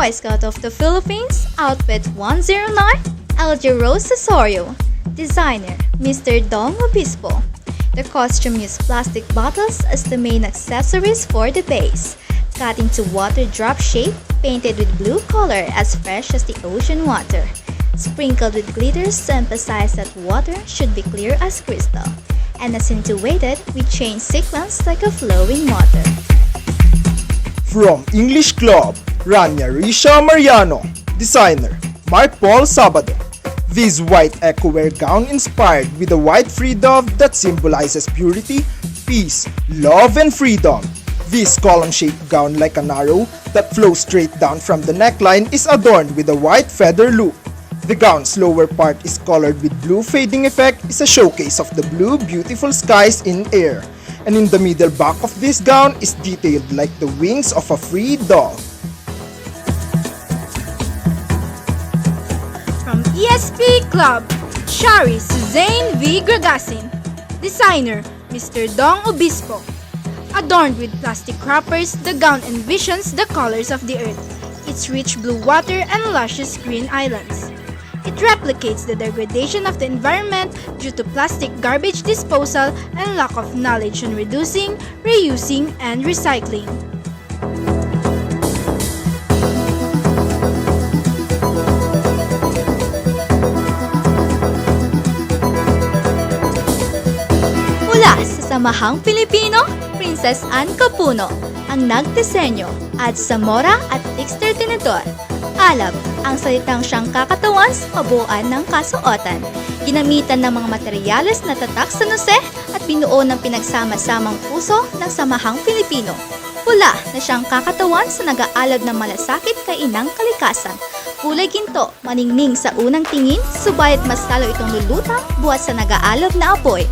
Boy Scout of the Philippines, Outfit 109, LJ Rose Cesario. Designer, Mr. Dong Obispo. The costume used plastic bottles as the main accessories for the base, cut into water drop shape, painted with blue color as fresh as the ocean water, sprinkled with glitters to emphasize that water should be clear as crystal, and accentuated with chain sequence like a flowing water. From English Club, Rania Risha Mariano. Designer, Mark Paul Sabado. This white eco-wear gown inspired with a white free dove that symbolizes purity, peace, love, and freedom. This column-shaped gown like an arrow that flows straight down from the neckline is adorned with a white feather loop. The gown's lower part is colored with blue fading effect is a showcase of the blue beautiful skies in air. And in the middle back of this gown is detailed like the wings of a free dove. From ESP Club, Shari Suzanne V. Gragasin. Designer, Mr. Dong Obispo. Adorned with plastic wrappers, the gown envisions the colors of the earth, its rich blue water and luscious green islands. It replicates the degradation of the environment due to plastic garbage disposal and lack of knowledge on reducing, reusing, and recycling. Mula sa Samahang Pilipino, Princess Anne Capuno, ang nagdisenyo, at Zamora at Dexter Tinador. Alab, ang salitang siyang kakatawan sa kabuuan ng kasuotan. Ginamitan ng mga materyales na tatak sa nose at binuo ng pinagsama-samang puso ng Samahang Pilipino. Pula na siyang kakatawan sa nag-aalab ng malasakit kay inang kalikasan. Kulay ginto, maningning sa unang tingin, subalit mas lalo itong lulutang buhat sa nag-aalab na apoy.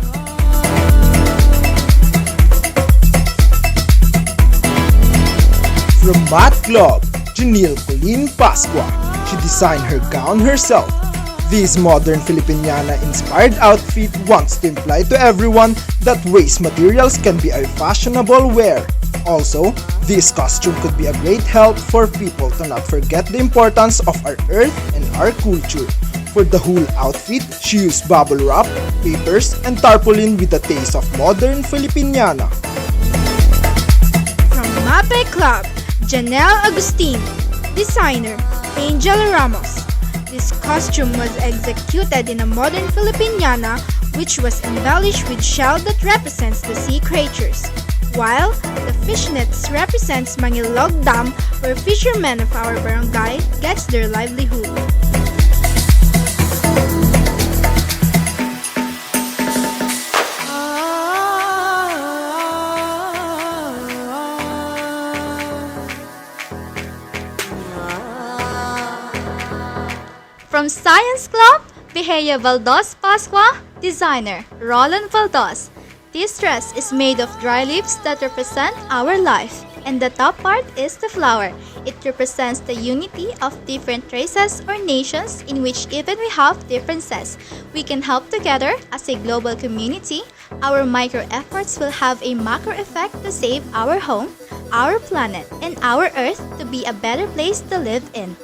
From Math Club, Janelle Colleen Pascua. She designed her gown herself. This modern Filipiniana-inspired outfit wants to imply to everyone that waste materials can be a fashionable wear. Also, this costume could be a great help for people to not forget the importance of our earth and our culture. For the whole outfit, she used bubble wrap, papers, and tarpaulin with a taste of modern Filipiniana. From Mape Club, Janelle Agustin. Designer, Angel Ramos. This costume was executed in a modern Filipiniana which was embellished with shell that represents the sea creatures, while the fishnets represents Mangilog Dam where fishermen of our barangay gets their livelihood. From Science Club, Behaya Valdos Pascua. Designer, Roland Valdos. This dress is made of dry leaves that represent our life, and the top part is the flower. It represents the unity of different races or nations in which even we have differences, we can help together as a global community. Our micro efforts will have a macro effect to save our home, our planet, and our earth to be a better place to live in.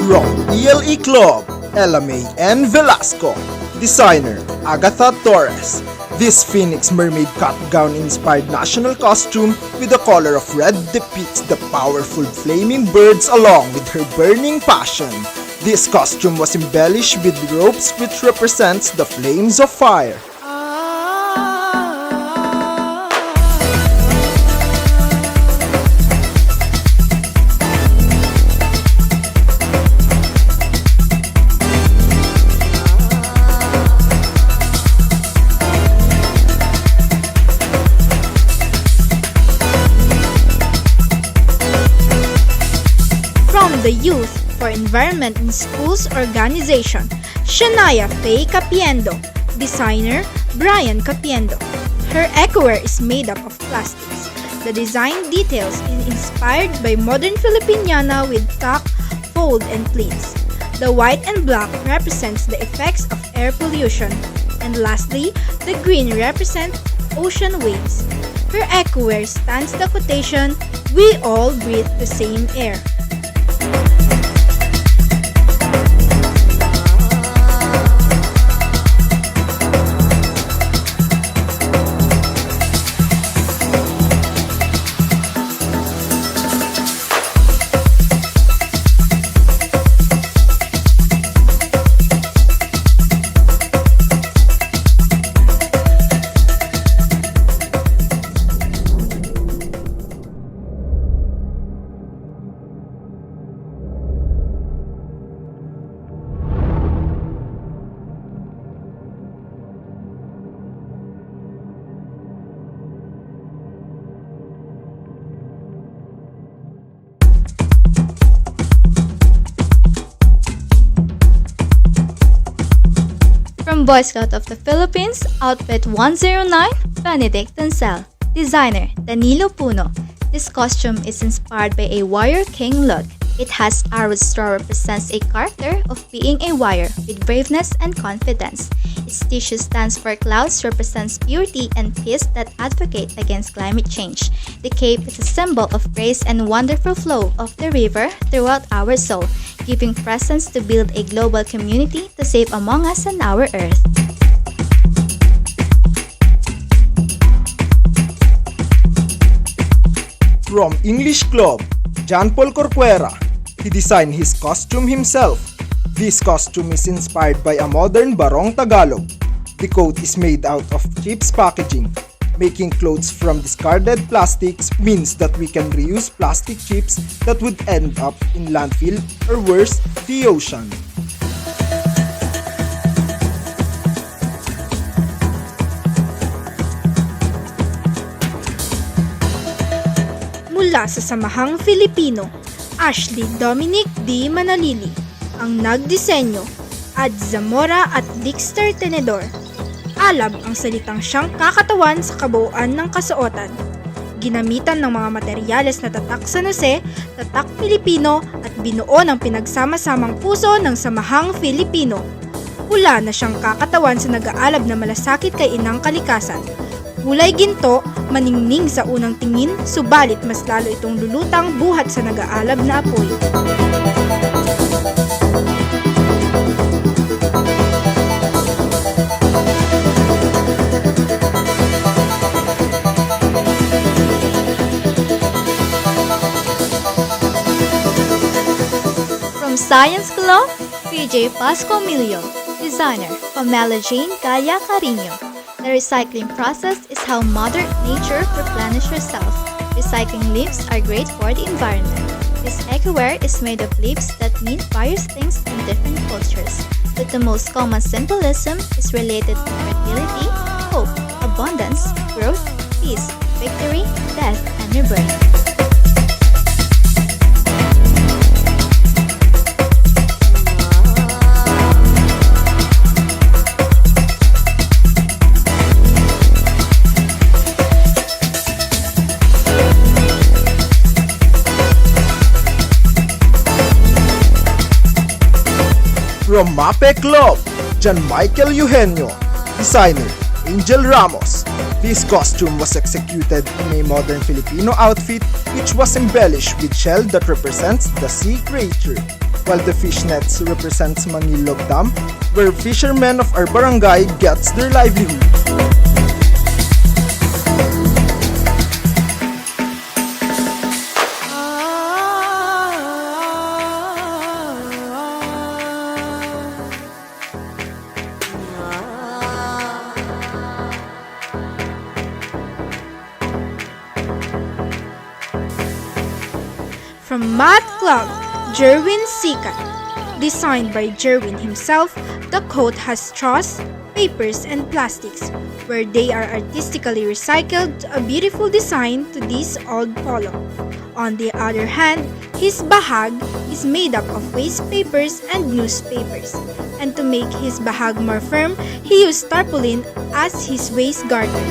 From ELE Club, Elamay N. Velasco. Designer, Agatha Torres. This Phoenix Mermaid cut gown inspired national costume with the color of red depicts the powerful flaming birds along with her burning passion. This costume was embellished with ropes which represents the flames of fire. The Youth for Environment in Schools organization, Shania Faye Capiendo. Designer, Brian Capiendo. Her eco-wear is made up of plastics. The design details is inspired by modern Filipiniana with tuck, fold, and pleats. The white and black represents the effects of air pollution. And lastly, the green represents ocean waves. Her echo-wear stands the quotation, "We all breathe the same air." From Boy Scout of the Philippines, Outfit 109, Benedict Tansel. Designer, Danilo Puno. This costume is inspired by a warrior king look. It has arrowed straw represents a character of being a warrior with braveness and confidence. Its tissue stands for clouds represents purity and peace that advocate against climate change. The cape is a symbol of grace and wonderful flow of the river throughout our soul, giving presence to build a global community to save among us and our earth. From English Club, John Paul Corcuera. He designed his costume himself. This costume is inspired by a modern barong Tagalog. The coat is made out of chips packaging. Making clothes from discarded plastics means that we can reuse plastic chips that would end up in landfill or worse, the ocean. Mula sa Samahang Filipino, Ashley Dominic D. Manalili ang nagdisenyo at Zamora at Dexter Tenedor. Alab ang salitang siyang kakatawan sa kabuuan ng kasuotan. Ginamitan ng mga materyales na tatak San Jose, tatak Pilipino at binuo ng pinagsama-samang puso ng Samahang Filipino. Hula na siyang kakatawan sa nag-aalab na malasakit kay inang kalikasan. Kulay ginto, maningning sa unang tingin, subalit mas lalo itong lulutang buhat sa nag-aalab na apoy. From Science Club, PJ Pasco Milio. Designer, Pamela Jane Gaya Carino. The recycling process is how Mother Nature replenishes herself. Recycling leaves are great for the environment. This eco-wear is made of leaves that mean various things in different cultures, but the most common symbolism is related to fertility, hope, abundance, growth, peace, victory, death, and rebirth. From Mape Club, John Michael Eugenio. Designer, Angel Ramos. This costume was executed in a modern Filipino outfit which was embellished with shell that represents the sea creature, while the fishnets represents Manilog Dam, where fishermen of our barangay gets their livelihood. From Math Club, Jerwin Sikat. Designed by Jerwin himself, the coat has straws, papers, and plastics, where they are artistically recycled to a beautiful design to this old polo. On the other hand, his bahag is made up of waste papers and newspapers. And to make his bahag more firm, he used tarpaulin as his waist garter.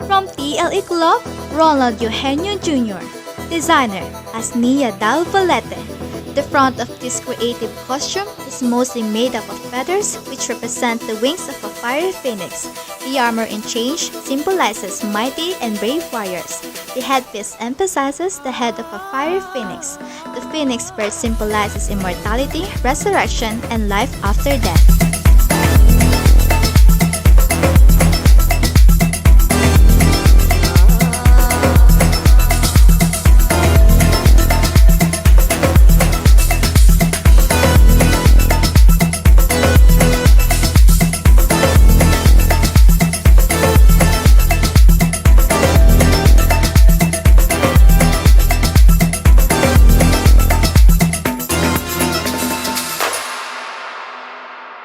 From TLE Club, Ronald Eugenio Jr. Designer, Asnia Dal Valete. The front of this creative costume is mostly made up of feathers which represent the wings of a fiery phoenix. The armor and change symbolizes mighty and brave warriors. The headpiece emphasizes the head of a fiery phoenix. The phoenix bird symbolizes immortality, resurrection, and life after death.